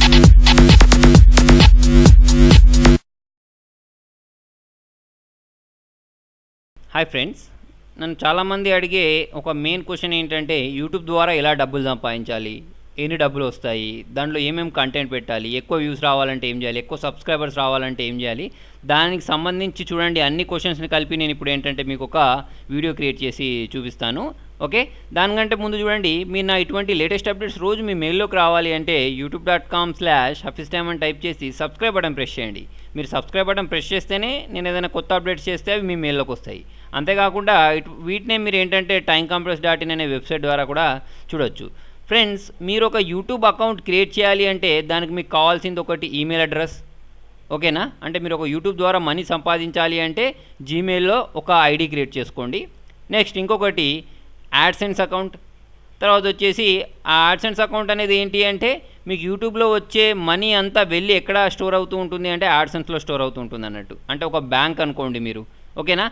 Hi friends, నన్ను చాలామంది అడిగే ఒక మెయిన్ క్వశ్చన్ ఏంటంటే యూట్యూబ్ ద్వారా ఎలా డబ్బులు సంపాదించాలి, ఎన్ని డబ్బులు వస్తాయి, దాంట్లో ఏమేమి కంటెంట్ పెట్టాలి, ఎక్కువ వ్యూస్ రావాలంటే ఏం చేయాలి, ఎక్కువ సబ్స్క్రైబర్స్ రావాలంటే ఏం చేయాలి, దానికి సంబంధించి చూడండి అన్ని క్వశ్చన్స్ని కలిపి నేను ఇప్పుడు ఏంటంటే మీకు ఒక వీడియో క్రియేట్ చేసి చూపిస్తాను. ఓకే, దానికంటే ముందు చూడండి, మీరు నా ఇటువంటి లేటెస్ట్ అప్డేట్స్ రోజు మీ మెయిల్లోకి రావాలి అంటే youtube.com/hafiztime అని టైప్ చేసి సబ్స్క్రైబ్ బటన్ ప్రెస్ చేయండి. మీరు సబ్స్క్రైబ్ బటన్ ప్రెస్ చేస్తేనే నేను ఏదైనా కొత్త అప్డేట్స్ చేస్తే అవి మీ మెయిల్లోకి వస్తాయి. అంతేకాకుండా వీటినే మీరు ఏంటంటే timecompress.in అనే వెబ్సైట్ ద్వారా కూడా చూడొచ్చు. ఫ్రెండ్స్, మీరు ఒక యూట్యూబ్ అకౌంట్ క్రియేట్ చేయాలి అంటే దానికి మీకు కావాల్సింది ఒకటి ఈమెయిల్ అడ్రస్. ఓకేనా, అంటే మీరు ఒక యూట్యూబ్ ద్వారా మనీ సంపాదించాలి అంటే జీమెయిల్లో ఒక ఐడి క్రియేట్ చేసుకోండి. నెక్స్ట్ ఇంకొకటి యాడ్సెన్స్ అకౌంట్. తర్వాత వచ్చేసి ఆ యాడ్సెన్స్ అకౌంట్ అనేది ఏంటి అంటే మీకు యూట్యూబ్లో వచ్చే మనీ అంతా వెళ్ళి ఎక్కడ స్టోర్ అవుతూ ఉంటుంది అంటే యాడ్సెన్స్లో స్టోర్ అవుతూ ఉంటుంది అన్నట్టు. అంటే ఒక బ్యాంక్ అనుకోండి మీరు. ఓకేనా,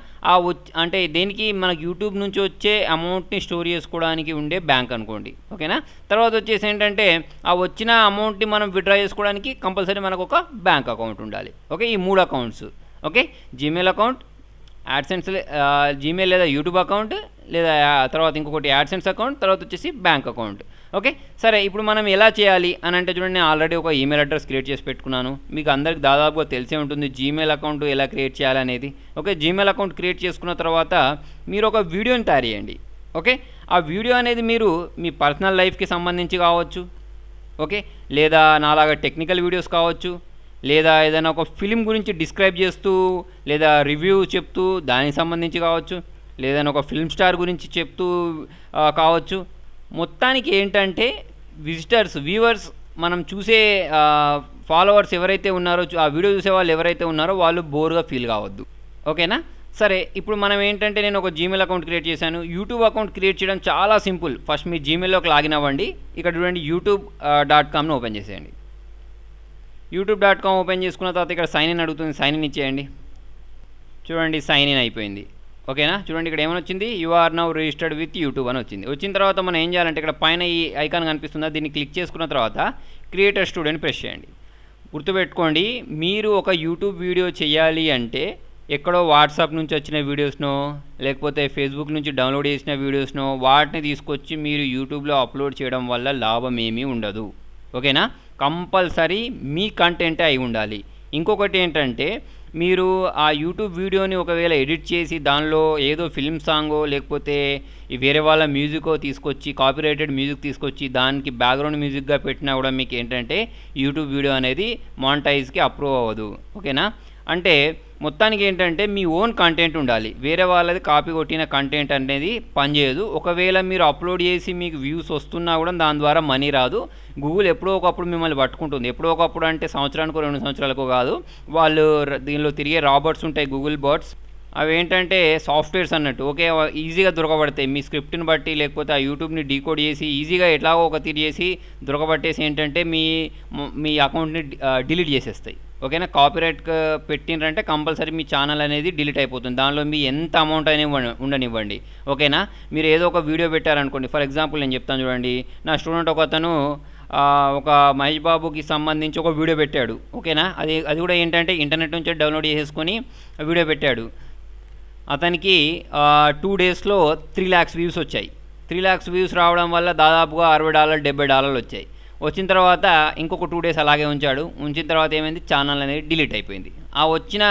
అంటే దేనికి మనకు యూట్యూబ్ నుంచి వచ్చే అమౌంట్ని స్టోర్ చేసుకోవడానికి ఉండే బ్యాంక్ అనుకోండి. ఓకేనా, తర్వాత వచ్చేసి ఏంటంటే ఆ వచ్చిన అమౌంట్ని మనం విత్డ్రా చేసుకోవడానికి కంపల్సరీ మనకు ఒక బ్యాంక్ అకౌంట్ ఉండాలి. ఓకే, ఈ 3 accounts. Okay, Gmail account, AdSense, Gmail లేదా యూట్యూబ్ అకౌంట్, లేదా తర్వాత ఇంకొకటి యాడ్సెన్స్ అకౌంట్, తర్వాత వచ్చేసి బ్యాంక్ అకౌంట్. ఓకే, సరే ఇప్పుడు మనం ఎలా చేయాలి అని అంటే చూడండి, నేను ఆల్రెడీ ఒక ఈమెయిల్ అడ్రస్ క్రియేట్ చేసి పెట్టుకున్నాను. మీకు అందరికి దాదాపుగా తెలిసే ఉంటుంది జీమెయిల్ అకౌంట్ ఎలా క్రియేట్ చేయాలనేది. ఓకే, జీమెయిల్ అకౌంట్ క్రియేట్ చేసుకున్న తర్వాత మీరు ఒక వీడియోని తయారు చేయండి. ఓకే, ఆ వీడియో అనేది మీరు మీ పర్సనల్ లైఫ్కి సంబంధించి కావచ్చు. ఓకే, లేదా నాలాగా టెక్నికల్ వీడియోస్ కావచ్చు, లేదా ఏదైనా ఒక ఫిలిం గురించి డిస్క్రైబ్ చేస్తూ లేదా రివ్యూ చెప్తూ దానికి సంబంధించి కావచ్చు, లేదా ఒక ఫిల్మ్ స్టార్ గురించి చెప్తూ కావచ్చు. మొత్తానికి ఏంటంటే వ్యూవర్స్, మనం చూసే ఫాలోవర్స్ ఎవరైతే ఉన్నారో, ఆ వీడియో చూసే వాళ్ళు ఎవరైతే ఉన్నారో వాళ్ళు బోర్గా ఫీల్ కావద్దు. ఓకేనా, సరే ఇప్పుడు మనం ఏంటంటే నేను ఒక జీమెయిల్ అకౌంట్ క్రియేట్ చేశాను. యూట్యూబ్ అకౌంట్ క్రియేట్ చేయడం చాలా సింపుల్. ఫస్ట్ మీ జీమెయిల్లోకి లాగిన్ అవ్వండి. ఇక్కడ చూడండి youtube.comని ఓపెన్ చేసేయండి. youtube.com ఓపెన్ చేసుకున్న తర్వాత ఇక్కడ సైన్ ఇన్ అడుగుతుంది, సైన్ ఇన్ ఇచ్చేయండి. చూడండి సైన్ ఇన్ అయిపోయింది. ఓకేనా, చూడండి ఇక్కడ ఏమని వచ్చింది, you are now registered with YouTube అని వచ్చింది. వచ్చిన తర్వాత మనం ఏం చేయాలంటే ఇక్కడ పైన ఈ ఐకాన్ కనిపిస్తుందా, దీన్ని క్లిక్ చేసుకున్న తర్వాత క్రియేటర్ స్టూడియోని ప్రెస్ చేయండి. గుర్తుపెట్టుకోండి, మీరు ఒక యూట్యూబ్ వీడియో చేయాలి అంటే ఎక్కడో వాట్సాప్ నుంచి వచ్చిన వీడియోస్నో లేకపోతే ఫేస్బుక్ నుంచి డౌన్లోడ్ చేసిన వీడియోస్నో వాటిని తీసుకొచ్చి మీరు యూట్యూబ్లో అప్లోడ్ చేయడం వల్ల లాభం ఏమీ ఉండదు. ఓకేనా, కంపల్సరీ మీ కంటెంటే అయి ఉండాలి. ఇంకొకటి ఏంటంటే మీరు ఆ యూట్యూబ్ వీడియోని ఒకవేళ ఎడిట్ చేసి దానిలో ఏదో ఫిల్మ్ సాంగో లేకపోతే వేరే వాళ్ళ మ్యూజికో తీసుకొచ్చి కాపీరైటెడ్ మ్యూజిక్ తీసుకొచ్చి దానికి బ్యాక్గ్రౌండ్ మ్యూజిక్గా పెట్టినా కూడా మీకు ఏంటంటే యూట్యూబ్ వీడియో అనేది మానిటైజ్కి అప్రూవ్ అవ్వదు. ఓకేనా, అంటే మొత్తానికి ఏంటంటే మీ ఓన్ కంటెంట్ ఉండాలి. వేరే వాళ్ళది కాపీ కొట్టిన కంటెంట్ అనేది పనిచేయదు. ఒకవేళ మీరు అప్లోడ్ చేసి మీకు వ్యూస్ వస్తున్నా కూడా దాని ద్వారా మనీ రాదు. గూగుల్ ఎప్పుడో ఒకప్పుడు మిమ్మల్ని పట్టుకుంటుంది. ఎప్పుడో ఒకప్పుడు అంటే సంవత్సరానికో 2 సంవత్సరాలకో కాదు. వాళ్ళు దీనిలో తిరిగే రాబర్ట్స్ ఉంటాయి, గూగుల్ బాట్స్. అవి ఏంటంటే సాఫ్ట్వేర్స్ అన్నట్టు. ఓకే, ఈజీగా దొరకబడతాయి మీ స్క్రిప్ట్ని బట్టి, లేకపోతే ఆ యూట్యూబ్ని డీకోడ్ చేసి ఈజీగా ఎట్లాగో ఒక తీరు చేసి దొరకబట్టేసి ఏంటంటే మీ అకౌంట్ని డిలీట్ చేసేస్తాయి. ఓకేనా, కాపీరైట్ పెట్టినరంటే కంపల్సరీ మీ ఛానల్ అనేది డిలీట్ అయిపోతుంది. దానిలో మీ ఎంత అమౌంట్ అయినా ఉండనివ్వండి. ఓకేనా, మీరు ఏదో ఒక వీడియో పెట్టారనుకోండి, ఫర్ ఎగ్జాంపుల్ నేను చెప్తాను చూడండి, నా స్టూడెంట్ ఒకతను ఒక మహేష్ బాబుకి సంబంధించి ఒక వీడియో పెట్టాడు. ఓకేనా, అది కూడా ఏంటంటే ఇంటర్నెట్ నుంచి డౌన్లోడ్ చేసేసుకొని వీడియో పెట్టాడు. అతనికి 2 డేస్లో 3 lakhs వ్యూస్ వచ్చాయి. 3 lakhs వ్యూస్ రావడం వల్ల దాదాపుగా $60 $70 వచ్చాయి. వచ్చిన తర్వాత ఇంకొక 2 డేస్ అలాగే ఉంచిన తర్వాత ఏమైంది, ఛానల్ అనేది డిలీట్ అయిపోయింది. ఆ వచ్చిన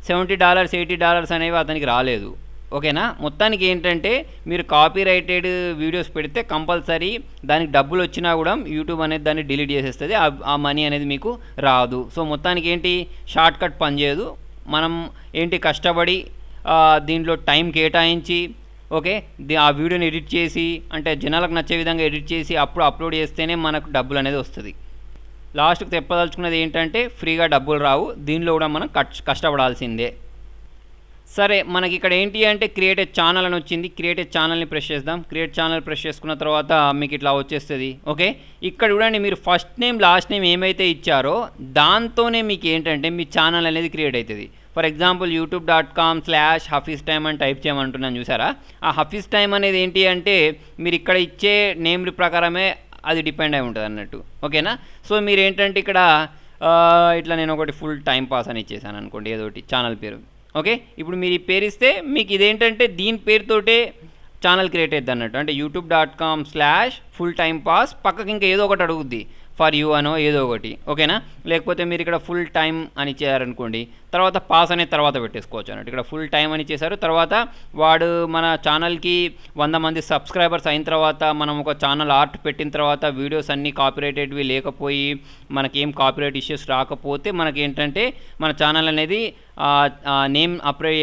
$70 $80 అనేవి అతనికి రాలేదు. ఓకేనా, మొత్తానికి ఏంటంటే మీరు కాపీరైటెడ్ వీడియోస్ పెడితే కంపల్సరీ దానికి డబ్బులు వచ్చినా కూడా యూట్యూబ్ అనేది దాన్ని డిలీట్ చేసేస్తుంది. ఆ మనీ అనేది మీకు రాదు. సో మొత్తానికి ఏంటి, షార్ట్ కట్ పనిచేయదు. మనం ఏంటి కష్టపడి దీంట్లో టైం కేటాయించి ఓకే ఆ వీడియోని ఎడిట్ చేసి అంటే జనాలకు నచ్చే విధంగా ఎడిట్ చేసి అప్పుడు అప్లోడ్ చేస్తేనే మనకు డబ్బులు అనేది వస్తుంది. లాస్ట్కి చెప్పదలుచుకున్నది ఏంటంటే ఫ్రీగా డబ్బులు రావు, దీనిలో కూడా మనం కష్టపడాల్సిందే. సరే, మనకి ఇక్కడ ఏంటి అంటే క్రియేట్ ఏ ఛానల్ అని వచ్చింది. క్రియేట్ ఏ ఛానల్ని ప్రెస్ చేద్దాం. క్రియేట్ ఛానల్ ప్రెస్ చేసుకున్న తర్వాత మీకు ఇట్లా వచ్చేస్తుంది. ఓకే, ఇక్కడ చూడండి, మీరు ఫస్ట్ నేమ్ లాస్ట్ నేమ్ ఏమైతే ఇచ్చారో దాంతోనే మీకు ఏంటంటే మీ ఛానల్ అనేది క్రియేట్ అవుతుంది. ఫర్ ఎగ్జాంపుల్ youtube.com/hafiztime అని టైప్ చేయమంటున్నాను చూసారా. ఆ హఫీజ్ టైమ్ అనేది ఏంటి అంటే మీరు ఇక్కడ ఇచ్చే నేమ్ ప్రకారమే అది డిపెండ్ అయి ఉంటుంది అన్నట్టు. ఓకేనా? సో మీరు ఏంటంటే ఇక్కడ ఇట్లా నేను ఒకటి ఫుల్ టైం పాస్ అని ఇచ్చేసాను అనుకోండి, ఏదో ఒకటి ఛానల్ పేరు. ఓకే, ఇప్పుడు మీరు ఈ పేరు ఇస్తే మీకు ఇదేంటంటే దీని పేరుతోటే ఛానల్ క్రియేట్ అవుతుంది అన్నట్టు. అంటే youtube.com/fulltimepass పక్కకి ఇంకా ఏదో ఒకటి అడుగుద్ది, ఫర్ యూ అనో ఏదో ఒకటి. ఓకేనా? లేకపోతే మీరు ఇక్కడ ఫుల్ టైం అని చేయారనుకోండి, తర్వాత పాస్ అనేది తర్వాత పెట్టేసుకోవచ్చు అన్నట్టు. ఇక్కడ ఫుల్ టైం అని చేశారు, తర్వాత వాడు మన ఛానల్కి 100 మంది సబ్స్క్రైబర్స్ అయిన తర్వాత మనం ఒక ఛానల్ ఆర్ట్ పెట్టిన తర్వాత వీడియోస్ అన్నీ కాపీరైటెడ్వి లేకపోయి మనకేం కాపీరైట్ ఇష్యూస్ రాకపోతే మనకేంటంటే మన ఛానల్ అనేది నేమ్ అప్లై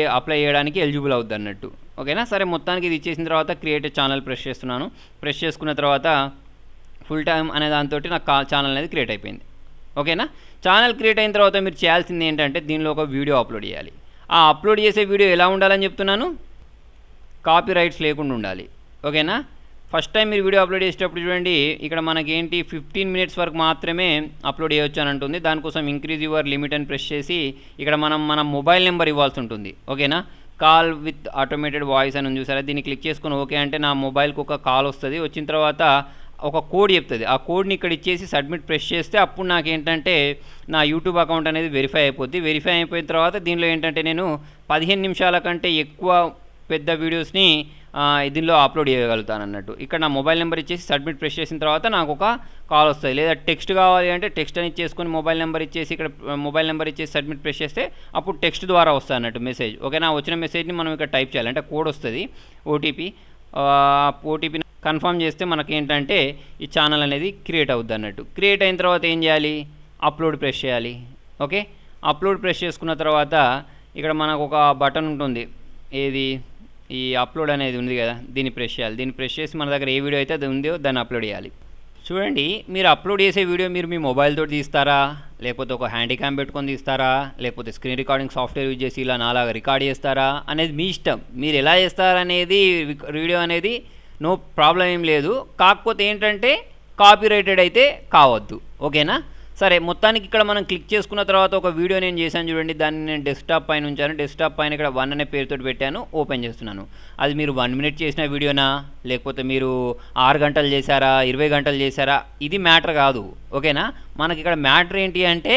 చేయడానికి ఎలిజిబుల్ అవుద్ది అన్నట్టు. ఓకేనా? సరే, మొత్తానికి ఇది ఇచ్చేసిన తర్వాత క్రియేట్ ఛానల్ ప్రెస్ చేస్తున్నాను. ప్రెస్ చేసుకున్న తర్వాత ఫుల్ టైం అనే దాంతో నాకు ఛానల్ అనేది క్రియేట్ అయిపోయింది. ఓకేనా? ఛానల్ క్రియేట్ అయిన తర్వాత మీరు చేయాల్సింది ఏంటంటే దీనిలో ఒక వీడియో అప్లోడ్ చేయాలి. ఆ అప్లోడ్ చేసే వీడియో ఎలా ఉండాలని చెప్తున్నాను, కాపీ రైట్స్ లేకుండా ఉండాలి. ఓకేనా? ఫస్ట్ టైం మీరు వీడియో అప్లోడ్ చేసేటప్పుడు చూడండి, ఇక్కడ మనకేంటి 15 మినిట్స్ వరకు మాత్రమే అప్లోడ్ చేయొచ్చు అని ఉంటుంది. దానికోసం ఇంక్రీజ్ యువర్ లిమిట్ అని ప్రెస్ చేసి ఇక్కడ మన మొబైల్ నెంబర్ ఇవ్వాల్సి ఉంటుంది. ఓకేనా? కాల్ విత్ ఆటోమేటెడ్ వాయిస్ అని ఉంది చూసారా, దీన్ని క్లిక్ చేసుకొని ఓకే అంటే నా మొబైల్కి ఒక కాల్ వస్తుంది. వచ్చిన తర్వాత ఒక కోడ్ చెప్తుంది, ఆ కోడ్ని ఇక్కడ ఇచ్చేసి సబ్మిట్ ప్రెస్ చేస్తే అప్పుడు నాకేంటంటే నా యూట్యూబ్ అకౌంట్ అనేది వెరిఫై అయిపోద్ది. వెరిఫై అయిపోయిన తర్వాత దీనిలో ఏంటంటే నేను 15 నిమిషాల కంటే ఎక్కువ పెద్ద వీడియోస్ని దీనిలో అప్లోడ్ చేయగలుగుతాను అన్నట్టు. ఇక్కడ నా మొబైల్ నెంబర్ ఇచ్చేసి సబ్మిట్ ప్రెస్ చేసిన తర్వాత నాకు ఒక కాల్ వస్తుంది. లేదా టెక్స్ట్ కావాలి అంటే టెక్స్ట్ అని ఇచ్చేసుకొని మొబైల్ నెంబర్ ఇచ్చేసి ఇక్కడ మొబైల్ నెంబర్ ఇచ్చేసి సబ్మిట్ ప్రెస్ చేస్తే అప్పుడు టెక్స్ట్ ద్వారా వస్తుంది అన్నట్టు మెసేజ్. ఓకేనా? వచ్చిన మెసేజ్ని మనం ఇక్కడ టైప్ చేయాలి, అంటే కోడ్ వస్తుంది, ఓటీపీ కన్ఫర్మ్ చేస్తే మనకేంటంటే ఈ ఛానల్ అనేది క్రియేట్ అవుద్ది అన్నట్టు. క్రియేట్ అయిన తర్వాత ఏం చేయాలి, అప్లోడ్ ప్రెస్ చేయాలి. ఓకే, అప్లోడ్ ప్రెస్ చేసుకున్న తర్వాత ఇక్కడ మనకు ఒక బటన్ ఉంటుంది, ఏది ఈ అప్లోడ్ అనేది ఉంది కదా, దీన్ని ప్రెస్ చేయాలి. దీన్ని ప్రెస్ చేసి మన దగ్గర ఏ వీడియో అయితే అది ఉందో దాన్ని అప్లోడ్ చేయాలి. చూడండి, మీరు అప్లోడ్ చేసే వీడియో మీరు మీ మొబైల్ తోటి తీస్తారా, లేకపోతే ఒక హ్యాండీక్యామ్ పెట్టుకొని తీస్తారా, లేకపోతే స్క్రీన్ రికార్డింగ్ సాఫ్ట్వేర్ యూజ్ చేసి ఇలా నాలాగా రికార్డ్ చేస్తారా అనేది మీ ఇష్టం. మీరు ఎలా చేస్తారనేది వీడియో అనేది నో ప్రాబ్లం ఏం లేదు. కాకపోతే ఏంటంటే కాపీరైటెడ్ అయితే కావద్దు. ఓకేనా? సరే, మొత్తానికి ఇక్కడ మనం క్లిక్ చేసుకున్న తర్వాత ఒక వీడియో నేను చేశాను చూడండి, దాన్ని నేను డెస్క్టాప్ పైన ఉంచాను. డెస్క్టాప్ పైన ఇక్కడ 1 అనే పేరుతో పెట్టాను, ఓపెన్ చేస్తున్నాను. అది మీరు 1 మినిట్ చేసిన వీడియోనా, లేకపోతే మీరు 6 గంటలు చేశారా, 20 గంటలు చేశారా, ఇది మ్యాటర్ కాదు. ఓకేనా? మనకి ఇక్కడ మ్యాటర్ ఏంటి అంటే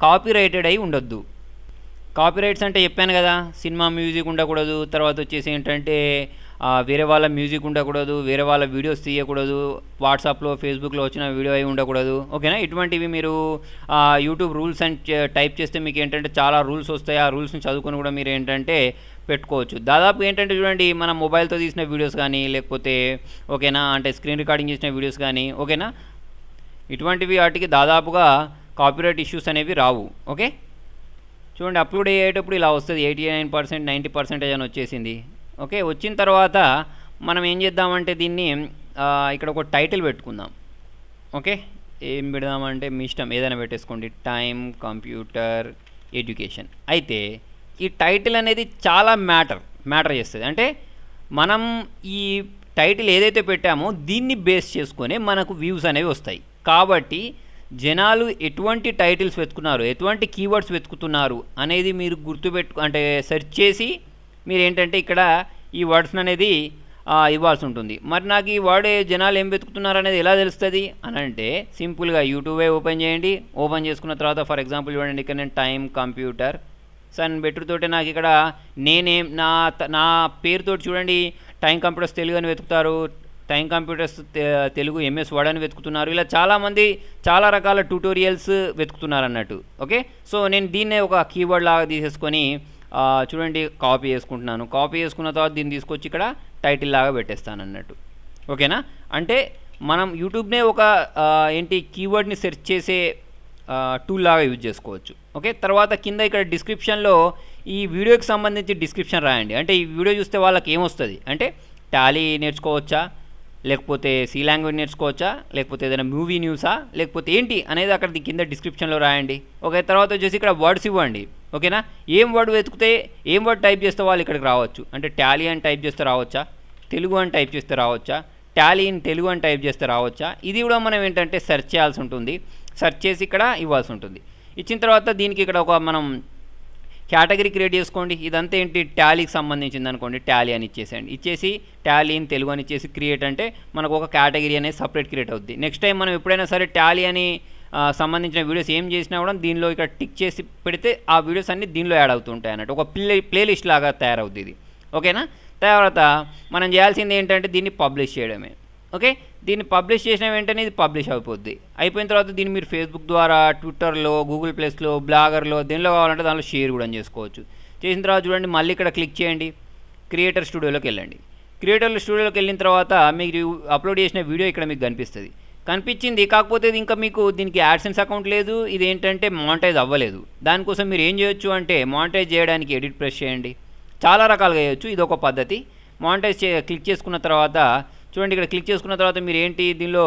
కాపీరైటెడ్ అయి ఉండొద్దు. కాపీరైట్స్ అంటే చెప్పాను కదా, సినిమా మ్యూజిక్ ఉండకూడదు, తర్వాత వచ్చేసి ఏంటంటే వేరే వాళ్ళ మ్యూజిక్ ఉండకూడదు, వేరే వాళ్ళ వీడియోస్ తీయకూడదు, వాట్సాప్లో ఫేస్బుక్లో వచ్చిన వీడియో అయి ఉండకూడదు. ఓకేనా? ఇటువంటివి మీరు యూట్యూబ్ రూల్స్ అండ్ టైప్ చేస్తే మీకు ఏంటంటే చాలా రూల్స్ వస్తాయి. ఆ రూల్స్ని చదువుకొని కూడా మీరు ఏంటంటే పెట్టుకోవచ్చు. దాదాపు ఏంటంటే చూడండి, మన మొబైల్తో తీసిన వీడియోస్ కానీ, లేకపోతే ఓకేనా అంటే స్క్రీన్ రికార్డింగ్ చేసిన వీడియోస్ కానీ, ఓకేనా ఇటువంటివి వాటికి దాదాపుగా కాపీరైట్ ఇష్యూస్ అనేవి రావు. ఓకే, చూడండి, అప్లోడ్ అయ్యేటప్పుడు ఇలా వస్తుంది, 89%, 90% అని వచ్చేసింది. ఓకే, వచ్చిన తర్వాత మనం ఏం చేద్దామంటే దీన్ని ఇక్కడ ఒక టైటిల్ పెట్టుకుందాం. ఓకే, ఏం పెడదామంటే మీ ఇష్టం, ఏదైనా పెట్టేసుకోండి, టైమ్ కంప్యూటర్ ఎడ్యుకేషన్. అయితే ఈ టైటిల్ అనేది చాలా మ్యాటర్ చేస్తుంది. అంటే మనం ఈ టైటిల్ ఏదైతే పెట్టామో దీన్ని బేస్ చేసుకొని మనకు వ్యూస్ అనేవి వస్తాయి. కాబట్టి జనాలు ఎటువంటి టైటిల్స్ వెతుకున్నారు, ఎటువంటి కీవర్డ్స్ వెతుకుతున్నారు అనేది మీరు అంటే సెర్చ్ చేసి మీరు ఏంటంటే ఇక్కడ ఈ వర్డ్స్ అనేది ఇవ్వాల్సి ఉంటుంది. మరి నాకు ఈ వర్డ్ జనాలు ఏం వెతుకుతున్నారు అనేది ఎలా తెలుస్తుంది అని అంటే సింపుల్గా యూట్యూబే ఓపెన్ చేయండి. ఓపెన్ చేసుకున్న తర్వాత ఫర్ ఎగ్జాంపుల్ చూడండి, ఇక్కడ నేను టైమ్ కంప్యూటర్ సన్ బెటర్తోటి నాకు ఇక్కడ నేనేం నా పేరుతో చూడండి, టైమ్ కంప్యూటర్స్ తెలుగు అని వెతుకుతారు, time computers Telugu MS word అని వెతుకుతున్నారు. ఇలా చాలామంది చాలా రకాల ట్యూటోరియల్స్ వెతుకుతున్నారు అన్నట్టు. ఓకే, సో నేను దీన్నే ఒక కీవర్డ్ లాగా తీసేసుకొని చూడండి కాపీ చేసుకుంటున్నాను. కాపీ చేసుకున్న తర్వాత దీన్ని తీసుకొచ్చి ఇక్కడ టైటిల్ లాగా పెట్టేస్తాను అన్నట్టు. ఓకేనా? అంటే మనం యూట్యూబ్నే ఒక ఏంటి కీవర్డ్ని సెర్చ్ చేసే టూల్ లాగా యూజ్ చేసుకోవచ్చు. ఓకే, తర్వాత కింద ఇక్కడ డిస్క్రిప్షన్లో ఈ వీడియోకి సంబంధించి డిస్క్రిప్షన్ రాయండి. అంటే ఈ వీడియో చూస్తే వాళ్ళకి ఏమొస్తుంది అంటే టాలీ నేర్చుకోవచ్చా, లేకపోతే సి లాంగ్వేజ్ నేర్చుకోవచ్చా, లేకపోతే ఏదైనా మూవీ న్యూసా, లేకపోతే ఏంటి అనేది అక్కడ కింద డిస్క్రిప్షన్లో రాయండి. ఓకే, తర్వాత వచ్చేసి ఇక్కడ వర్డ్స్ ఇవ్వండి. ఓకేనా? ఏం వర్డ్ వెతికితే ఏం వర్డ్ టైప్ చేస్తే వాళ్ళు ఇక్కడికి రావచ్చు. అంటే టాలీ అని టైప్ చేస్తే రావచ్చా, తెలుగు అని టైప్ చేస్తే రావచ్చా, టాలీ ఇన్ తెలుగు అని టైప్ చేస్తే రావచ్చా, ఇది కూడా మనం ఏంటంటే సెర్చ్ చేయాల్సి ఉంటుంది. సెర్చ్ చేసి ఇక్కడ ఇవ్వాల్సి ఉంటుంది. ఇచ్చిన తర్వాత దీనికి ఇక్కడ ఒక మనం కేటగిరీ క్రియేట్ చేసుకోండి. ఇదంతా ఏంటి టాలీకి సంబంధించింది అనుకోండి, టాలీ అని ఇచ్చేసేయండి. ఇచ్చేసి టాలీ ఇన్ తెలుగు అని ఇచ్చేసి క్రియేట్ అంటే మనకు ఒక కేటగిరీ అనేది సపరేట్ క్రియేట్ అవుద్ది. నెక్స్ట్ టైం మనం ఎప్పుడైనా సరే టాలీ అని సంబంధించిన వీడియోస్ ఏం చేసినా కూడా దీనిలో ఇక్కడ టిక్ చేసి పెడితే ఆ వీడియోస్ అన్నీ దీనిలో యాడ్ అవుతూ ఉంటాయి అన్నట్టు. ఒక ప్లేలిస్ట్ లాగా తయారవుద్ది ఇది. ఓకేనా? తర్వాత మనం చేయాల్సింది ఏంటంటే దీన్ని పబ్లిష్ చేయడమే. ఓకే, దీన్ని పబ్లిష్ చేసిన వెంటనే ఇది పబ్లిష్ అయిపోద్ది. అయిపోయిన తర్వాత దీన్ని మీరు ఫేస్బుక్ ద్వారా, ట్విట్టర్లో, గూగుల్ ప్లస్లో, బ్లాగర్లో, దేనిలో కావాలంటే దానిలో షేర్ కూడా చేసుకోవచ్చు. చేసిన తర్వాత చూడండి, మళ్ళీ ఇక్కడ క్లిక్ చేయండి, క్రియేటర్ స్టూడియోలోకి వెళ్ళండి. క్రియేటర్ స్టూడియోలోకి వెళ్ళిన తర్వాత మీరు అప్లోడ్ చేసిన వీడియో ఇక్కడ మీకు కనిపిస్తుంది. కనిపించింది, కాకపోతే ఇది ఇంకా మీకు దీనికి యాడ్సెన్స్ అకౌంట్ లేదు, ఇది ఏంటంటే మానిటైజ్ అవ్వలేదు. దానికోసం మీరు ఏం చేయొచ్చు అంటే మానిటైజ్ చేయడానికి ఎడిట్ ప్రెస్ చేయండి. చాలా రకాలుగా చేయొచ్చు, ఇది ఒక పద్ధతి. మానిటైజ్ క్లిక్ చేసుకున్న తర్వాత చూడండి, ఇక్కడ క్లిక్ చేసుకున్న తర్వాత మీరు ఏంటి దీనిలో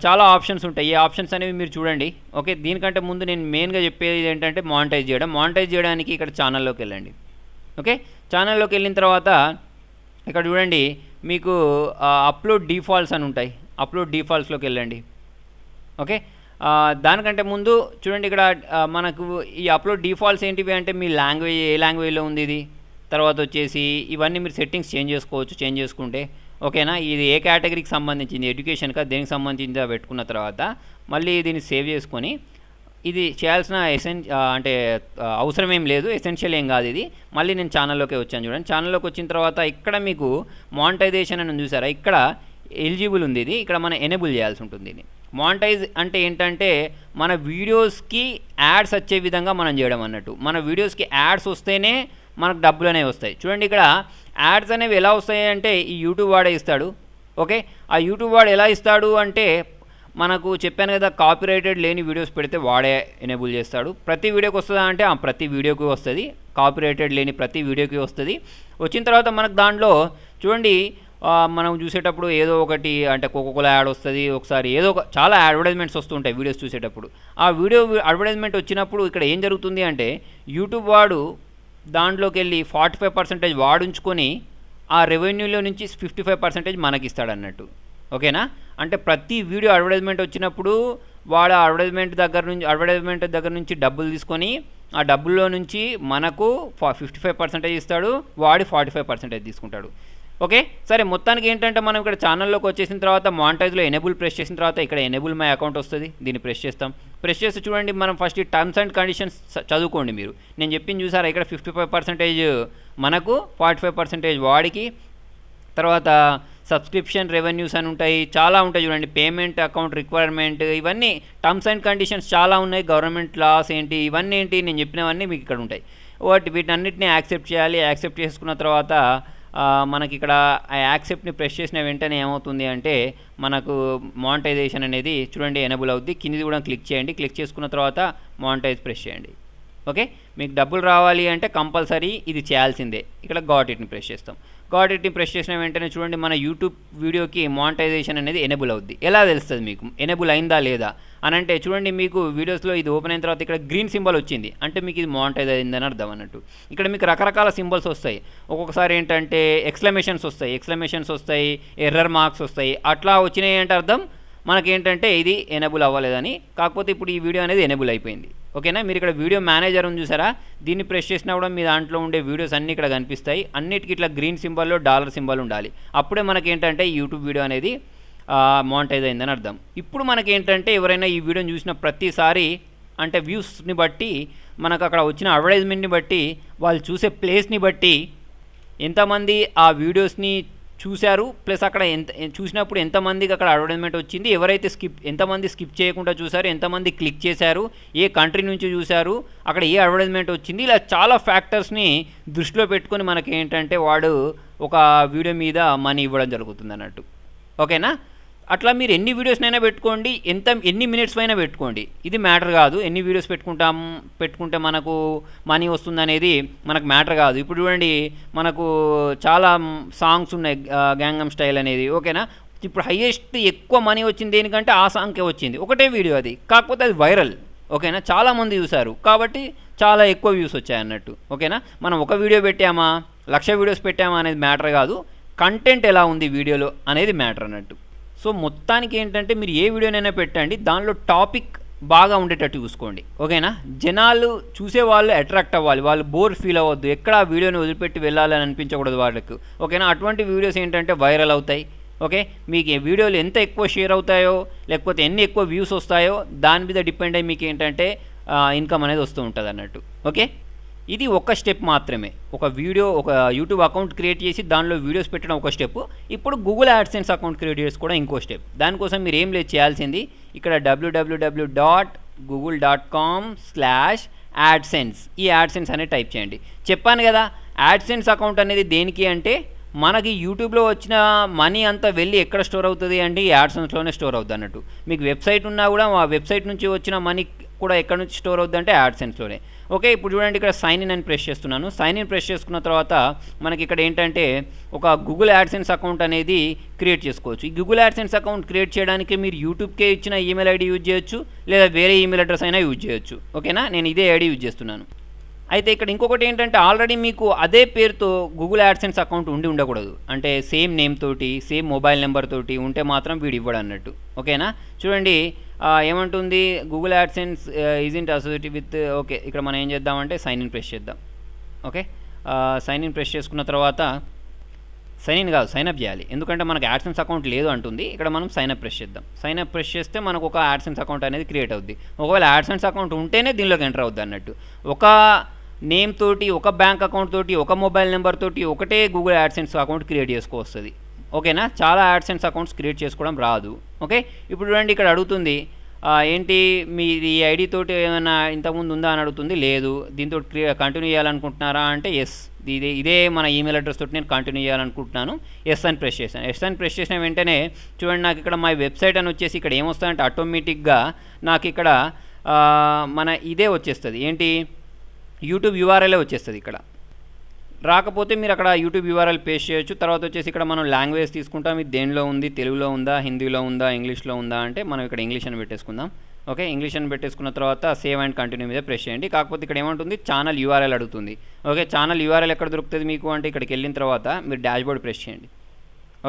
చాలా ఆప్షన్స్ ఉంటాయి. ఈ ఆప్షన్స్ అనేవి మీరు చూడండి. ఓకే, దీనికంటే ముందు నేను మెయిన్గా చెప్పేది ఏంటంటే మానిటైజ్ చేయడం. మానిటైజ్ చేయడానికి ఇక్కడ ఛానల్లోకి వెళ్ళండి. ఓకే, ఛానల్లోకి వెళ్ళిన తర్వాత ఇక్కడ చూడండి, మీకు అప్లోడ్ డిఫాల్ట్స్ అని ఉంటాయి. అప్లోడ్ డిఫాల్ట్స్లోకి వెళ్ళండి. ఓకే, దానికంటే ముందు చూడండి, ఇక్కడ మనకు ఈ అప్లోడ్ డిఫాల్ట్స్ ఏంటివి అంటే మీ లాంగ్వేజ్ ఏ లాంగ్వేజ్లో ఉంది ఇది, తర్వాత వచ్చేసి ఇవన్నీ మీరు సెట్టింగ్స్ చేంజ్ చేసుకోవచ్చు చేంజ్ చేసుకుంటే. ఓకేనా? ఇది ఏ కేటగిరీకి సంబంధించింది, ఎడ్యుకేషన్కా దేనికి సంబంధించిందో పెట్టుకున్న తర్వాత మళ్ళీ దీన్ని సేవ్ చేసుకొని, ఇది చేయాల్సిన అంటే అవసరం ఏం లేదు, ఎసెన్షియల్ ఏం కాదు ఇది. మళ్ళీ నేను ఛానల్లోకి వచ్చాను చూడండి. ఛానల్లోకి వచ్చిన తర్వాత ఇక్కడ మీకు మానిటైజేషన్ అని చూసారా, ఇక్కడ ఎలిజిబుల్ ఉంది. ఇది ఇక్కడ మనం ఎనేబుల్ చేయాల్సి ఉంటుంది. ఇది మానిటైజ్ అంటే ఏంటంటే మన వీడియోస్కి యాడ్స్ వచ్చే విధంగా మనం చేయడం అన్నట్టు. మన వీడియోస్కి యాడ్స్ వస్తేనే మనకు డబ్బులు అనేవి వస్తాయి. చూడండి, ఇక్కడ యాడ్స్ అనేవి ఎలా వస్తాయి అంటే ఈ యూట్యూబ్ వాడే ఇస్తాడు. ఓకే, ఆ యూట్యూబ్ వాడు ఎలా ఇస్తాడు అంటే మనకు చెప్పాను కదా, కాపీరైటెడ్ లేని వీడియోస్ పెడితే వాడే ఎనేబుల్ చేస్తాడు. ప్రతి వీడియోకి వస్తుందా అంటే ప్రతి వీడియోకి వస్తుంది. కాపీరైటెడ్ లేని ప్రతి వీడియోకి వస్తుంది. వచ్చిన తర్వాత మనకు దాంట్లో చూడండి, మనం చూసేటప్పుడు ఏదో ఒకటి అంటే కోకోకోలా యాడ్ వస్తుంది, ఒకసారి ఏదో ఒక చాలా అడ్వర్టైజ్మెంట్స్ వస్తుంటాయి వీడియోస్ చూసేటప్పుడు. ఆ వీడియో అడ్వర్టైజ్మెంట్ వచ్చినప్పుడు ఇక్కడ ఏం జరుగుతుంది అంటే యూట్యూబ్ వాడు దాంట్లోకి వెళ్ళి 45% వాడుంచుకొని ఆ రెవెన్యూలో నుంచి 55% మనకి ఇస్తాడు అన్నట్టు. ఓకేనా? అంటే ప్రతి వీడియో అడ్వర్టైజ్మెంట్ వచ్చినప్పుడు వాడు అడ్వర్టైజ్మెంట్ దగ్గర నుంచి డబ్బులు తీసుకొని ఆ డబ్బుల్లో నుంచి మనకు 55% ఇస్తాడు, వాడి 45% తీసుకుంటాడు. ఓకే, సరే, మొత్తానికి ఏంటంటే మనం ఇక్కడ ఛానల్లోకి వచ్చేసిన తర్వాత మానిటైజ్లో ఎనేబుల్ ప్రెస్ చేసిన తర్వాత ఇక్కడ ఎనేబుల్ మై అకౌంట్ వస్తుంది. దీన్ని ప్రెస్ చేస్తాం. ప్రెస్ చేస్తే చూడండి, మనం ఫస్ట్ ఈ టర్మ్స్ అండ్ కండిషన్స్ చదువుకోండి మీరు. నేను చెప్పింది చూసారా, ఇక్కడ 55% మనకు, 45% వాడికి. తర్వాత సబ్స్క్రిప్షన్ రెవెన్యూస్ అని ఉంటాయి, చాలా ఉంటాయి చూడండి. పేమెంట్ అకౌంట్ రిక్వైర్మెంట్, ఇవన్నీ టర్మ్స్ అండ్ కండిషన్స్ చాలా ఉన్నాయి. గవర్నమెంట్ లాస్ ఏంటి, ఇవన్నీ ఏంటి, నేను చెప్పినవన్నీ మీకు ఇక్కడ ఉంటాయి. వీటన్నిటిని యాక్సెప్ట్ చేయాలి. యాక్సెప్ట్ చేసుకున్న తర్వాత మనకి ఇక్కడ ఆ యాక్సెప్ట్ని ప్రెస్ చేసిన వెంటనే ఏమవుతుంది అంటే మనకు మానిటైజేషన్ అనేది చూడండి ఎనేబుల్ అవుద్ది. కింది కూడా క్లిక్ చేయండి. క్లిక్ చేసుకున్న తర్వాత మానిటైజ్ ప్రెస్ చేయండి. ఓకే, మీకు డబ్బులు రావాలి అంటే కంపల్సరీ ఇది చేయాల్సిందే. ఇక్కడ గాట్ ఇట్ని ప్రెస్ చేస్తాం. గాట్ ఇట్ని ప్రెస్ చేసిన వెంటనే చూడండి, మన యూట్యూబ్ వీడియోకి మానిటైజేషన్ అనేది ఎనేబుల్ అవుద్ది. ఎలా తెలుస్తుంది మీకు ఎనేబుల్ అయిందా లేదా అని అంటే చూడండి, మీకు వీడియోస్లో ఇది ఓపెన్ అయిన తర్వాత ఇక్కడ గ్రీన్ సింబల్ వచ్చింది అంటే మీకు ఇది మానిటైజ్ అయిందని అర్థం అన్నట్టు. ఇక్కడ మీకు రకరకాల సింబల్స్ వస్తాయి. ఒక్కొక్కసారి ఏంటంటే ఎక్స్క్లమేషన్స్ వస్తాయి, ఎర్రర్ మార్క్స్ వస్తాయి. అట్లా వచ్చినాయి అంటే అర్థం మనకేంటంటే ఇది ఎనేబుల్ అవ్వలేదని. కాకపోతే ఇప్పుడు ఈ వీడియో అనేది ఎనేబుల్ అయిపోయింది. ఓకేనా? మీరు ఇక్కడ వీడియో మేనేజర్ ఉంది చూసారా, దీన్ని ప్రెస్ చేసినా కూడా మీ దాంట్లో ఉండే వీడియోస్ అన్నీ ఇక్కడ కనిపిస్తాయి. అన్నిటికీ ఇట్లా గ్రీన్ సింబల్లో డాలర్ సింబల్ ఉండాలి. అప్పుడే మనకేంటంటే యూట్యూబ్ వీడియో అనేది మానిటైజ్ అయిందని అర్థం. ఇప్పుడు మనకేంటంటే ఎవరైనా ఈ వీడియోని చూసిన ప్రతిసారి అంటే వ్యూస్ని బట్టి మనకు అక్కడ వచ్చిన అడ్వర్టైజ్మెంట్ని బట్టి వాళ్ళు చూసే ప్లేస్ని బట్టి ఎంతమంది ఆ వీడియోస్ని చూశారు, ప్లస్ అక్కడ చూసినప్పుడు ఎంతమందికి అక్కడ అడ్వర్టైజ్మెంట్ వచ్చింది, ఎవరైతే ఎంతమంది స్కిప్ చేయకుండా చూశారు, ఎంతమంది క్లిక్ చేశారు, ఏ కంట్రీ నుంచి చూశారు, అక్కడ ఏ అడ్వర్టైజ్మెంట్ వచ్చింది, ఇలా చాలా ఫ్యాక్టర్స్ని దృష్టిలో పెట్టుకొని మనకి ఏంటంటే వాడు ఒక వీడియో మీద మనీ ఇవ్వడం జరుగుతుంది అన్నట్టు. ఓకేనా? అట్లా మీరు ఎన్ని వీడియోస్నైనా పెట్టుకోండి, ఎన్ని మినిట్స్ అయినా పెట్టుకోండి, ఇది మ్యాటర్ కాదు. ఎన్ని వీడియోస్ పెట్టుకుంటే మనకు మనీ వస్తుంది అనేది మనకు మ్యాటర్ కాదు. ఇప్పుడు చూడండి, మనకు చాలా సాంగ్స్ ఉన్నాయి, గ్యాంగమ్ స్టైల్ అనేది. ఓకేనా? ఇప్పుడు హైయెస్ట్ ఎక్కువ మనీ వచ్చింది దేనికంటే ఆ సాంగ్కే వచ్చింది, ఒకటే వీడియో అది, కాకపోతే అది వైరల్. ఓకేనా? చాలామంది చూశారు కాబట్టి చాలా ఎక్కువ వ్యూస్ వచ్చాయి అన్నట్టు. ఓకేనా? మనం ఒక వీడియో పెట్టామా, 1,00,000 వీడియోస్ పెట్టామా అనేది మ్యాటర్ కాదు, కంటెంట్ ఎలా ఉంది వీడియోలో అనేది మ్యాటర్ అన్నట్టు. సో మొత్తానికి ఏంటంటే మీరు ఏ వీడియోనైనా పెట్టండి, దానిలో టాపిక్ బాగా ఉండేటట్టు చూసుకోండి. ఓకేనా? జనాలు చూసేవాళ్ళు అట్రాక్ట్ అవ్వాలి, వాళ్ళు బోర్ ఫీల్ అవ్వద్దు, ఎక్కడ ఆ వీడియోని వదిలిపెట్టి వెళ్ళాలని అనిపించకూడదు వాళ్ళకు. ఓకేనా? అటువంటి వీడియోస్ ఏంటంటే వైరల్ అవుతాయి. ఓకే, మీకు ఈ వీడియోలు ఎంత ఎక్కువ షేర్ అవుతాయో లేకపోతే ఎన్ని ఎక్కువ వ్యూస్ వస్తాయో దాని మీద డిపెండ్ అయ్యి మీకు ఏంటంటే ఇన్కమ్ అనేది వస్తూ ఉంటుంది అన్నట్టు. ఓకే, ఇది ఒక స్టెప్ మాత్రమే. ఒక యూట్యూబ్ అకౌంట్ క్రియేట్ చేసి దానిలో వీడియోస్ పెట్టడం ఒక స్టెప్. ఇప్పుడు గూగుల్ యాడ్సెన్స్ అకౌంట్ క్రియేట్ చేసి కూడా ఇంకో స్టెప్. దానికోసం మీరు ఏం లేదు చేయాల్సింది, ఇక్కడ www.google.com/AdSense ఈ యాడ్సెన్స్ అనేది టైప్ చేయండి. చెప్పాను కదా, యాడ్సెన్స్ అకౌంట్ అనేది దేనికి అంటే మనకి యూట్యూబ్లో వచ్చిన మనీ అంతా వెళ్ళి ఎక్కడ స్టోర్ అవుతుంది అంటే ఈ యాడ్సెన్స్లోనే స్టోర్ అవుతుంది అన్నట్టు. మీకు వెబ్సైట్ ఉన్నా కూడా ఆ వెబ్సైట్ నుంచి వచ్చిన మనీ కూడా ఎక్కడ నుంచి స్టోర్ అవుతుంది అంటే యాడ్సెన్స్లోనే. ఓకే, ఇప్పుడు చూడండి ఇక్కడ సైన్ ఇన్ అని ప్రెస్ చేస్తున్నాను. సైన్ ఇన్ ప్రెస్ చేసుకున్న తర్వాత మనకి ఇక్కడ ఏంటంటే ఒక గూగుల్ యాడ్సెన్స్ అకౌంట్ అనేది క్రియేట్ చేసుకోవచ్చు. ఈ గూగుల్ యాడ్సెన్స్ అకౌంట్ క్రియేట్ చేయడానికి మీరు యూట్యూబ్కే ఇచ్చిన ఈమెయిల్ ఐడి యూజ్ చేయొచ్చు, లేదా వేరే ఈమెయిల్ అడ్రస్ అయినా యూజ్ చేయొచ్చు. ఓకేనా? నేను ఇదే ఐడి యూజ్ చేస్తున్నాను. అయితే ఇక్కడ ఇంకొకటి ఏంటంటే ఆల్రెడీ మీకు అదే పేరుతో గూగుల్ యాడ్సెన్స్ అకౌంట్ ఉండకూడదు. అంటే సేమ్ నేమ్ తోటి సేమ్ మొబైల్ నెంబర్ తోటి ఉంటే మాత్రం వీడు ఇవ్వడు అన్నట్టు. ఓకేనా? చూడండి ఏమంటుంది, Google AdSense isn't associated with. Okay, ఇక్కడ మనం ఏం చేద్దామంటే సైన్ ఇన్ ప్రెస్ చేద్దాం. ఓకే, సైన్ ఇన్ ప్రెస్ చేసుకున్న తర్వాత సైన్ ఇన్ కాదు సైన్ అప్ చేయాలి, ఎందుకంటే మనకు యాడ్సెన్స్ అకౌంట్ లేదు అంటుంది. ఇక్కడ మనం సైన్ అప్ ప్రెస్ చేద్దాం. సైన్ అప్ ప్రెస్ చేస్తే మనకు ఒక యాడ్సెన్స్ అకౌంట్ అనేది క్రియేట్ అవుద్ది. ఒకవేళ యాడ్సెన్స్ అకౌంట్ ఉంటేనే దీనిలోకి ఎంటర్ అవుద్ది అన్నట్టు. ఒక నేమ్ తోటి ఒక బ్యాంక్ అకౌంట్ తోటి ఒక మొబైల్ నెంబర్ తోటి ఒకటే గూగుల్ యాడ్సెన్స్ అకౌంట్ క్రియేట్ చేసుకోవస్తుంది. ఓకేనా? చాలా యాడ్సెన్స్ అకౌంట్స్ క్రియేట్ చేసుకోవడం రాదు. ఓకే, ఇప్పుడు చూడండి ఇక్కడ అడుగుతుంది ఏంటి మీది ఈ ఐడి తోటి ఏమైనా ఇంతకుముందు ఉందా అని అడుగుతుంది. లేదు. దీంతో కంటిన్యూ చేయాలనుకుంటున్నారా అంటే ఎస్, ఇదే మన ఈమెయిల్ అడ్రస్ తోటి నేను కంటిన్యూ చేయాలనుకుంటున్నాను. ఎస్ అని ప్రెస్ చేశాను. ఎస్ అని ప్రెస్ చేసిన వెంటనే చూడండి నాకు ఇక్కడ మై వెబ్సైట్ అని వచ్చేసి ఇక్కడ ఏమొస్తుందంటే ఆటోమేటిక్గా నాకు ఇక్కడ మన ఇదే వచ్చేస్తుంది, ఏంటి యూట్యూబ్ యూఆర్ఎల్ వచ్చేస్తుంది. ఇక్కడ రాకపోతే మీరు అక్కడ యూట్యూబ్ యూఆర్ఎల్ పేస్ట్ చేయొచ్చు. తర్వాత వచ్చేసి ఇక్కడ మనం లాంగ్వేజ్ తీసుకుంటాం, ఇది దేనిలో ఉంది, తెలుగులో ఉందా, హిందీలో ఉందా, ఇంగ్లీష్లో ఉందా అంటే మనం ఇక్కడ ఇంగ్లీష్ అని పెట్టేసుకుందాం. ఓకే, ఇంగ్లీష్ అని పెట్టేసుకున్న తర్వాత సేవ్ అండ్ కంటిన్యూ మీద ప్రెస్ చేయండి. కాకపోతే ఇక్కడ ఏమంటుంది, ఛానల్ యూఆర్ఎల్ అడుగుతుంది. ఓకే, ఛానల్ యూఆర్ఎల్ ఎక్కడ దొరుకుతుంది మీకు అంటే ఇక్కడికి వెళ్ళిన తర్వాత మీరు డాష్బోర్డ్ ప్రెస్ చేయండి.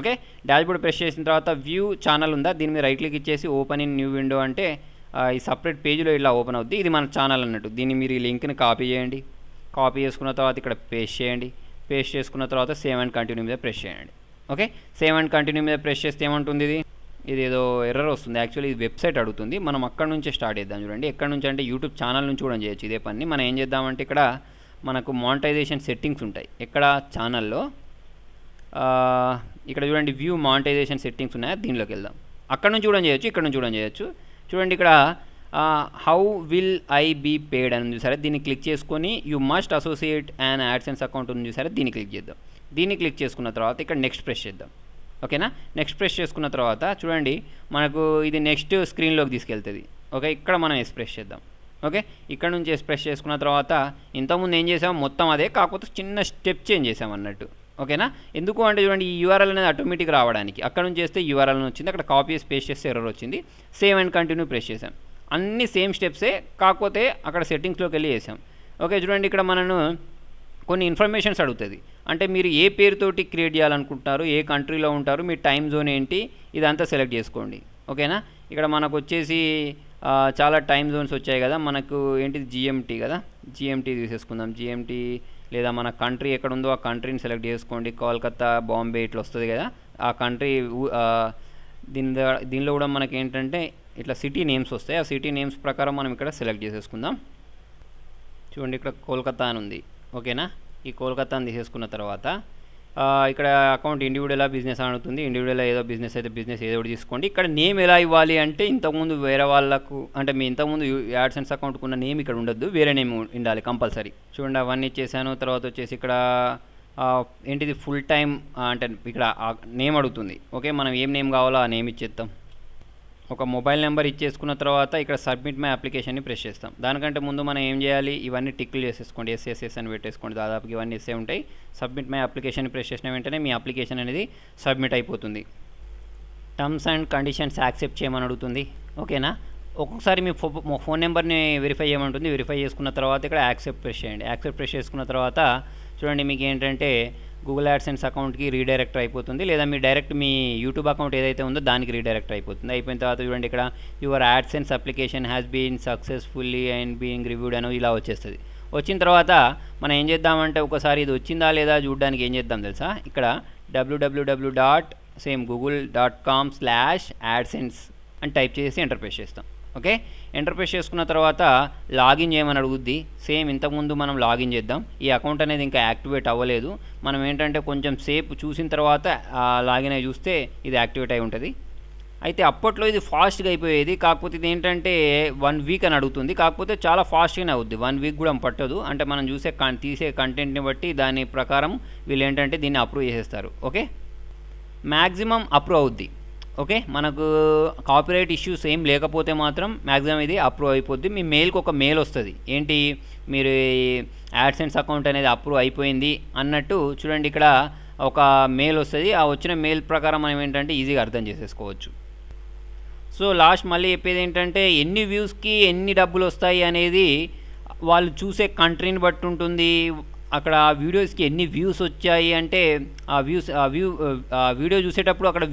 ఓకే, డాష్బోర్డ్ ప్రెస్ చేసిన తర్వాత వ్యూ ఛానల్ ఉందా, దీని మీద రైట్ క్లిక్ ఇచ్చేసి ఓపెన్ ఇన్ న్యూ విండో అంటే ఈ సపరేట్ పేజ్లో ఇలా ఓపెన్ అవుద్ది. ఇది మన ఛానల్ అన్నట్టు. దీన్ని మీరు ఈ లింక్ని కాపీ చేయండి. కాపీ చేసుకున్న తర్వాత ఇక్కడ పేస్ట్ చేయండి. పేస్ట్ చేసుకున్న తర్వాత సేవ్ అండ్ కంటిన్యూ మీద ప్రెస్ చేయండి. ఓకే, సేవ్ అండ్ కంటిన్యూ మీద ప్రెస్ చేస్తే ఏమంటుంది, ఇది ఏదో ఎర్రర్ వస్తుంది. యాక్చువల్లీ ఇది వెబ్సైట్ అడుగుతుంది. మనం అక్కడ నుంచే స్టార్ట్ చేద్దాం. చూడండి ఎక్కడ నుంచి అంటే యూట్యూబ్ ఛానల్ నుంచి కూడా చేయొచ్చు ఇదే పని. మనం ఏం చేద్దామంటే ఇక్కడ మనకు మానిటైజేషన్ సెట్టింగ్స్ ఉంటాయి. ఎక్కడ ఛానల్లో ఇక్కడ చూడండి వ్యూ మానిటైజేషన్ సెట్టింగ్స్ ఉన్నాయా, దీనిలోకి వెళ్దాం. అక్కడ నుంచి కూడా చేయొచ్చు, ఇక్కడ నుంచి కూడా చేయొచ్చు. చూడండి ఇక్కడ how will I be paid అని ఉంది సరే, దీన్ని క్లిక్ చేసుకొని you must associate and AdSense account ఉంది సరే, దీన్ని క్లిక్ చేద్దాం. దీన్ని క్లిక్ చేసుకున్న తర్వాత ఇక్కడ నెక్స్ట్ ప్రెస్ చేద్దాం. ఓకేనా? నెక్స్ట్ ప్రెస్ చేసుకున్న తర్వాత చూడండి మనకు ఇది నెక్స్ట్ స్క్రీన్లోకి తీసుకెళ్తుంది. ఓకే, ఇక్కడ మనం ప్రెస్ చేద్దాం. ఓకే, ఇక్కడ నుంచి ప్రెస్ చేసుకున్న తర్వాత ఇంతకుముందు ఏం చేసాం మొత్తం అదే, కాకపోతే చిన్న స్టెప్ చేంజ్ చేసాం అన్నట్టు. ఓకేనా? ఎందుకు అంటే చూడండి ఈ యూఆర్ఎల్ అనేది ఆటోమేటిక్ రావడానికి అక్కడ నుంచి చేస్తే యూఆర్ఎల్ వచ్చింది, అక్కడ కాపీ చేసి పేస్ట్ చేస్తే ఎర్రర్ వచ్చింది. సేవ్ అండ్ కంటిన్యూ ప్రెస్ చేసాం. అన్ని సేమ్ స్టెప్సే, కాకపోతే అక్కడ సెట్టింగ్స్లోకి వెళ్ళి చేసాం. ఓకే, చూడండి ఇక్కడ మనను కొన్ని ఇన్ఫర్మేషన్స్ అడుగుతుంది. అంటే మీరు ఏ పేరుతోటి క్రియేట్ చేయాలనుకుంటున్నారు, ఏ కంట్రీలో ఉంటారు, మీ టైం జోన్ ఏంటి, ఇదంతా సెలెక్ట్ చేసుకోండి. ఓకేనా? ఇక్కడ మనకు వచ్చేసి చాలా టైం జోన్స్ వచ్చాయి కదా, మనకు ఏంటిది జిఎంటీ కదా, జిఎంటీ తీసేసుకుందాం. జిఎంటీ లేదా మన కంట్రీ ఎక్కడ ఉందో ఆ కంట్రీని సెలెక్ట్ చేసుకోండి. కోల్కతా, బాంబే ఇట్లా వస్తుంది కదా ఆ కంట్రీ. దీనిలో కూడా మనకి ఏంటంటే ఇట్లా సిటీ నేమ్స్ వస్తాయి. ఆ సిటీ నేమ్స్ ప్రకారం మనం ఇక్కడ సెలెక్ట్ చేసేసుకుందాం. చూడండి ఇక్కడ కోల్కతా అని ఉంది. ఓకేనా? ఈ కోల్కతాని తీసేసుకున్న తర్వాత ఇక్కడ అకౌంట్ ఇండివిజువల్ బిజినెస్ అడుగుతుంది. ఇండివిజువల్ ఏదో బిజినెస్ అయితే బిజినెస్ ఏదో ఒకటి తీసుకోండి. ఇక్కడ నేమ్ ఎలా ఇవ్వాలి అంటే ఇంతకుముందు వేరే వాళ్ళకు అంటే మీ ఇంతకుముందు యాడ్సెన్స్ అకౌంట్కి ఉన్న నేమ్ ఇక్కడ ఉండొద్దు, వేరే నేమ్ ఉండాలి కంపల్సరీ. చూడండి అవన్నీ ఇచ్చేసాను. తర్వాత వచ్చేసి ఇక్కడ ఏంటిది ఫుల్ టైం అంటే ఇక్కడ నేమ్ అడుగుతుంది. ఓకే, మనం ఏం నేమ్ కావాలో ఆ నేమ్ ఇచ్చేద్దాం. ఒక మొబైల్ నెంబర్ ఇచ్చేసుకున్న తర్వాత ఇక్కడ సబ్మిట్ మై అప్లికేషన్ని ప్రెస్ చేస్తాం. దానికంటే ముందు మనం ఏం చేయాలి, ఇవన్నీ టిక్లు చేసేసుకోండి, ఎస్ఎస్ఎస్ అని పెట్టేసుకోండి. దాదాపుకి ఇవన్నీ ఎస్ఏ ఉంటాయి. సబ్మిట్ మై అప్లికేషన్ని ప్రెస్ చేసిన వెంటనే మీ అప్లికేషన్ అనేది సబ్మిట్ అయిపోతుంది. టర్మ్స్ అండ్ కండిషన్స్ యాక్సెప్ట్ చేయమని అడుగుతుంది. ఓకేనా? ఒక్కొక్కసారి మీ ఫోన్ నెంబర్ని వెరిఫై చేయమంటుంది. వెరిఫై చేసుకున్న తర్వాత ఇక్కడ యాక్సెప్ట్ ప్రెస్ చేయండి. యాక్సెప్ట్ ప్రెస్ చేసుకున్న తర్వాత చూడండి మీకు ఏంటంటే గూగుల్ యాడ్సెన్స్ అకౌంట్కి రీడైరెక్ట్ అయిపోతుంది, లేదా మీ డైరెక్ట్ మీ యూట్యూబ్ అకౌంట్ ఏదైతే ఉందో దానికి రీడైరెక్ట్ అయిపోతుంది. అయిపోయిన తర్వాత చూడండి ఇక్కడ your AdSense application has been successfully and being reviewed అని ఇలా వచ్చేస్తుంది. వచ్చిన తర్వాత మనం ఏం చేద్దామంటే ఒకసారి ఇది వచ్చిందా లేదా చూడడానికి ఏం చేద్దాం తెలుసా, ఇక్కడ www.google.com/adsense అని టైప్ చేసి ఎంటర్ ప్రెస్ చేస్తాం. ఓకే, ఎంటర్ ప్రెస్ చేసుకున్న తర్వాత లాగిన్ చేయమని అడుగుద్ది. సేమ్ ఇంతకుముందు మనం లాగిన్ చేద్దాం. ఈ అకౌంట్ అనేది ఇంకా యాక్టివేట్ అవ్వలేదు. మనం ఏంటంటే కొంచెం సేపు చూసిన తర్వాత లాగిన్ అయి చూస్తే ఇది యాక్టివేట్ అయి ఉంటుంది. అయితే అప్పట్లో ఇది ఫాస్ట్గా అయిపోయేది, కాకపోతే ఇది ఏంటంటే 1 వీక్ అని అడుగుతుంది. కాకపోతే చాలా ఫాస్ట్గానే అవుద్ది, 1 వీక్ కూడా పట్టదు. అంటే మనం తీసే కంటెంట్ని బట్టి దాని ప్రకారం వీళ్ళు ఏంటంటే దీన్ని అప్రూవ్ చేసేస్తారు. ఓకే, మ్యాక్సిమం అప్రూవ్ అవుద్ది. ఓకే, మనకు కాపీరైట్ ఇష్యూస్ ఏం లేకపోతే మాత్రం మ్యాక్సిమం ఇది అప్రూవ్ అయిపోద్ది. మీ మెయిల్కి ఒక మెయిల్ వస్తుంది, ఏంటి మీరు యాడ్సెన్స్ అకౌంట్ అనేది అప్రూవ్ అయిపోయింది అన్నట్టు. చూడండి ఇక్కడ ఒక మెయిల్ వస్తుంది. ఆ వచ్చిన మెయిల్ ప్రకారం మనం ఏంటంటే ఈజీగా అర్థం చేసేసుకోవచ్చు. సో లాస్ట్ మళ్ళీ చెప్పేది ఏంటంటే ఎన్ని వ్యూస్కి ఎన్ని డబ్బులు వస్తాయి అనేది వాళ్ళు చూసే కంట్రీని బట్టి ఉంటుంది. అక్కడ వీడియోస్కి ఎన్ని వ్యూస్ వచ్చాయి అంటే ఆ వీడియో చూసేటప్పుడు అక్కడ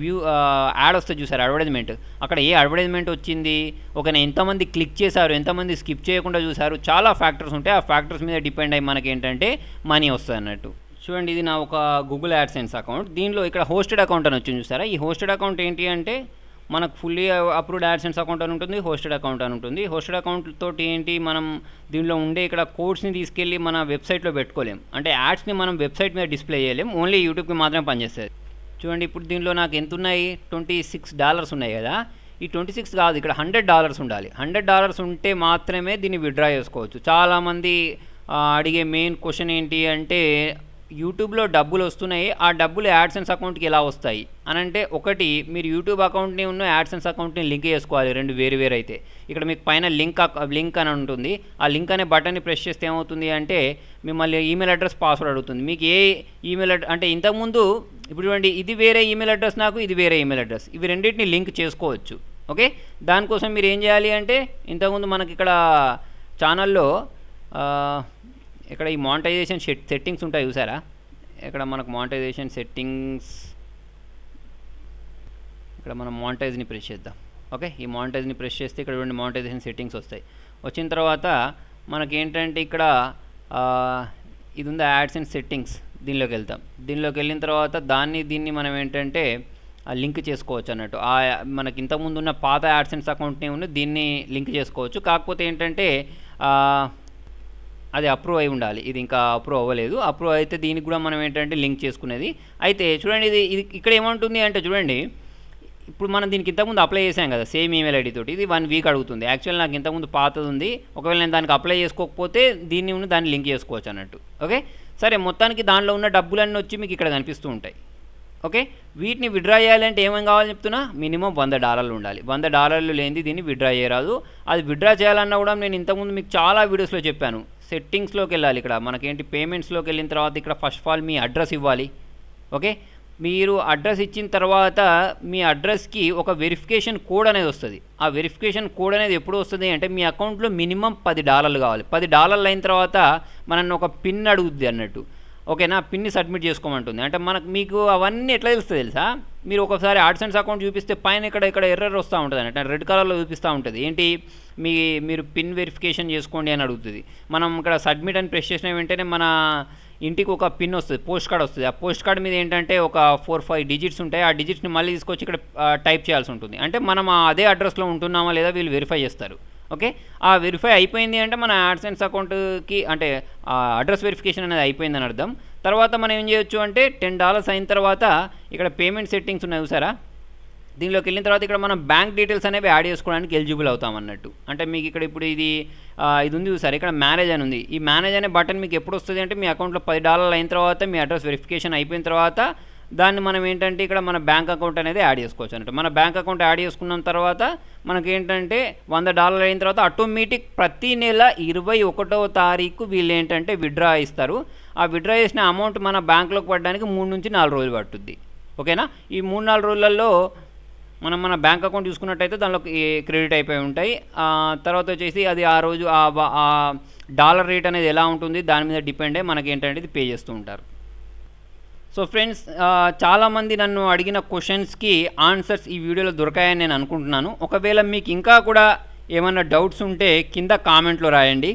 యాడ్ వస్తుంది చూసారు, అడ్వర్టైజ్మెంట్. అక్కడ ఏ అడ్వర్టైజ్మెంట్ వచ్చింది, ఒకనే ఎంతమంది క్లిక్ చేశారు, ఎంతమంది స్కిప్ చేయకుండా చూసారు, చాలా ఫ్యాక్టర్స్ ఉంటాయి. ఆ ఫ్యాక్టర్స్ మీద డిపెండ్ అయ్యి మనకి ఏంటంటే మనీ వస్తుంది అన్నట్టు. చూడండి ఇది నా ఒక గూగుల్ యాడ్సెన్స్ అకౌంట్. దీనిలో ఇక్కడ హోస్టెడ్ అకౌంట్ అని వచ్చింది చూసారా. ఈ హోస్టెడ్ అకౌంట్ ఏంటి అంటే మనకు ఫుల్లీ అప్రూవ్డ్ యాడ్సెన్స్ అకౌంట్ అని ఉంటుంది, హోస్టెడ్ అకౌంట్ అని ఉంటుంది. హోస్టెడ్ అకౌంట్ తోటి ఏంటి, మనం దీనిలో ఉండే ఇక్కడ కోడ్స్ని తీసుకెళ్ళి మన వెబ్సైట్లో పెట్టుకోలేం. అంటే యాడ్స్ని మనం వెబ్సైట్ మీద డిస్ప్లే చేయలేం, ఓన్లీ యూట్యూబ్కి మాత్రమే పనిచేస్తుంది. చూడండి ఇప్పుడు దీనిలో నాకు ఎంత ఉన్నాయి, $26 ఉన్నాయి కదా. ఈ 26 కాదు, ఇక్కడ $100 ఉండాలి. $100 ఉంటే మాత్రమే దీన్ని విత్డ్రా చేసుకోవచ్చు. చాలామంది అడిగే మెయిన్ క్వశ్చన్ ఏంటి అంటే యూట్యూబ్లో డబ్బులు వస్తున్నాయి, ఆ డబ్బులు యాడ్సెన్స్ అకౌంట్కి ఎలా వస్తాయి అని అంటే, ఒకటి మీరు యూట్యూబ్ అకౌంట్ని ఉన్న యాడ్సెన్స్ అకౌంట్ని లింక్ చేసుకోవాలి, రెండు వేరు అయితే. ఇక్కడ మీకు పైన లింక్ అని ఉంటుంది. ఆ లింక్ అనే బటన్ని ప్రెస్ చేస్తే ఏమవుతుంది అంటే మిమ్మల్ని ఈమెయిల్ అడ్రస్ పాస్వర్డ్ అడుగుతుంది. మీకు ఏ ఈమెయిల్ అంటే ఇంతకుముందు ఇప్పుడు చూడండి ఇది వేరే ఈమెయిల్ అడ్రస్, నాకు ఇది వేరే ఈమెయిల్ అడ్రస్, ఇవి రెండింటిని లింక్ చేసుకోవచ్చు. ఓకే, దానికోసం మీరు ఏం చేయాలి అంటే ఇంతకుముందు మనకి ఇక్కడ ఛానల్లో ఇక్కడ ఈ మానిటైజేషన్ సెట్టింగ్స్ ఉంటాయి చూసారా. ఇక్కడ మనకు మానిటైజేషన్ సెట్టింగ్స్, ఇక్కడ మనం మానిటైజ్ని ప్రెస్ చేద్దాం. ఓకే, ఈ మానిటైజ్ని ప్రెస్ చేస్తే ఇక్కడ చూడండి మానిటైజేషన్ సెట్టింగ్స్ వస్తాయి. వచ్చిన తర్వాత మనకేంటంటే ఇక్కడ ఇది ఉంది యాడ్సెన్స్ సెట్టింగ్స్, దీనిలోకి వెళ్తాం. దీనిలోకి వెళ్ళిన తర్వాత దీన్ని మనం ఏంటంటే లింక్ చేసుకోవచ్చు అన్నట్టు. మనకి ఇంతకుముందు ఉన్న పాత యాడ్సెన్స్ అకౌంట్ని ఉన్న దీన్ని లింక్ చేసుకోవచ్చు. కాకపోతే ఏంటంటే అది అప్రూవ్ అయి ఉండాలి, ఇది ఇంకా అప్రూవ్ అవ్వలేదు. అప్రూవ్ అయితే దీనికి కూడా మనం ఏంటంటే లింక్ చేసుకునేది. అయితే చూడండి ఇది ఇక్కడ ఏమంటుంది అంటే చూడండి, ఇప్పుడు మనం దీనికి ఇంతకుముందు అప్లై చేసాం కదా సేమ్ ఈమెయిల్ ఐడి తోటి, ఇది 1 వీక్ అడుగుతుంది. యాక్చువల్ నాకు ఇంతకుముందు పాతది ఉంది, ఒకవేళ నేను దానికి అప్లై చేసుకోకపోతే దాన్ని లింక్ చేసుకోవచ్చు అన్నట్టు. ఓకే, సరే మొత్తానికి దానిలో ఉన్న డబ్బులన్నీ వచ్చి మీకు ఇక్కడ కనిపిస్తూ ఉంటాయి. ఓకే, వీటిని విత్డ్రా చేయాలంటే ఏమేమి కావాలని చెప్తున్నా, మినిమం $100 ఉండాలి. $100 లేనిది దీన్ని విత్డ్రా చేయరాదు. అది విత్డ్రా చేయాలన్నా కూడా నేను ఇంతకుముందు మీకు చాలా వీడియోస్లో చెప్పాను. సెట్టింగ్స్లోకి వెళ్ళాలి, ఇక్కడ మనకేంటి పేమెంట్స్లోకి వెళ్ళిన తర్వాత ఇక్కడ first of all me address ఇవ్వాలి. ఓకే, మీరు అడ్రస్ ఇచ్చిన తర్వాత మీ అడ్రస్కి ఒక వెరిఫికేషన్ కోడ్ అనేది వస్తుంది. ఆ వెరిఫికేషన్ కోడ్ అనేది ఎప్పుడు వస్తుంది అంటే మీ అకౌంట్లో మినిమం $10 కావాలి. $10 అయిన తర్వాత మనల్ని ఒక పిన్ అడుగుద్ది అన్నట్టు. ఓకేనా, పిన్ని సబ్మిట్ చేసుకోమంటుంది. అంటే మీకు అవన్నీ ఎట్లా తెలుస్తుంది తెలుసా, మీరు ఒకసారి యాడ్సెన్స్ అకౌంట్ చూపిస్తే పైన ఇక్కడ ఎర్రర్ వస్తూ ఉంటుంది అన్నట్టు, రెడ్ కలర్లో చూపిస్తూ ఉంటుంది. ఏంటి మీరు పిన్ వెరిఫికేషన్ చేసుకోండి అని అడుగుతుంది. మనం ఇక్కడ సబ్మిట్ అని ప్రెస్ చేసిన వెంటనే మన ఇంటికి ఒక పిన్ వస్తుంది, పోస్ట్ కార్డ్ వస్తుంది. ఆ పోస్ట్ కార్డ్ మీద ఏంటంటే ఒక 4-5 డిజిట్స్ ఉంటాయి. ఆ డిజిట్స్ని మళ్ళీ తీసుకొచ్చి ఇక్కడ టైప్ చేయాల్సి ఉంటుంది. అంటే మనం అదే అడ్రస్లో ఉంటున్నామా లేదా వీళ్ళు వెరిఫై చేస్తారు. ఓకే, ఆ వెరిఫై అయిపోయింది అంటే మన యాడ్సెన్స్ అకౌంట్కి అంటే అడ్రస్ వెరిఫికేషన్ అనేది అయిపోయిందని అర్థం. తర్వాత మనం ఏం చేయొచ్చు అంటే $10 అయిన తర్వాత ఇక్కడ పేమెంట్ సెట్టింగ్స్ ఉన్నాయి చూసారా, దీనిలోకి వెళ్ళిన తర్వాత ఇక్కడ మనం బ్యాంక్ డీటెయిల్స్ అనేవి యాడ్ చేసుకోవడానికి ఎలిజిబుల్ అవుతాం అన్నట్టు. అంటే మీకు ఇక్కడ ఇప్పుడు ఇది ఉంది చూసారు, ఇక్కడ మేనేజ్ అని ఉంది. ఈ మేనేజ్ అనే బటన్ మీకు ఎప్పుడు వస్తుంది అంటే మీ అకౌంట్లో $10 అయిన తర్వాత మీ అడ్రస్ వెరిఫికేషన్ అయిపోయిన తర్వాత దాన్ని మనం ఏంటంటే ఇక్కడ మన బ్యాంక్ అకౌంట్ అనేది యాడ్ చేసుకోవచ్చు అన్నట్టు. మన బ్యాంక్ అకౌంట్ యాడ్ చేసుకున్న తర్వాత మనకి ఏంటంటే $100 అయిన తర్వాత ఆటోమేటిక్ ప్రతి నెల 21వ తారీఖు వీళ్ళు ఏంటంటే విత్డ్రా ఇస్తారు. ఆ విత్డ్రా చేసిన అమౌంట్ మన బ్యాంకులోకి పడడానికి 3 నుంచి 4 రోజులు పట్టుద్ది. ఓకేనా, ఈ 3-4 రోజులలో మన బ్యాంక్ అకౌంట్ చూసుకున్నట్టయితే దానిలో క్రెడిట్ అయిపోయి ఉంటాయి. తర్వాత వచ్చేసి అది ఆ రోజు ఆ డాలర్ రేట్ అనేది ఎలా ఉంటుంది దాని మీద డిపెండ్ అయ్యి మనకి ఏంటంటే ఇది పే చేస్తూ ఉంటారు. సో ఫ్రెండ్స్, చాలామంది నన్ను అడిగిన క్వశ్చన్స్కి ఆన్సర్స్ ఈ వీడియోలో దొరకాయని నేను అనుకుంటున్నాను. ఒకవేళ మీకు ఇంకా కూడా ఏమైనా డౌట్స్ ఉంటే కింద కామెంట్లో రాయండి.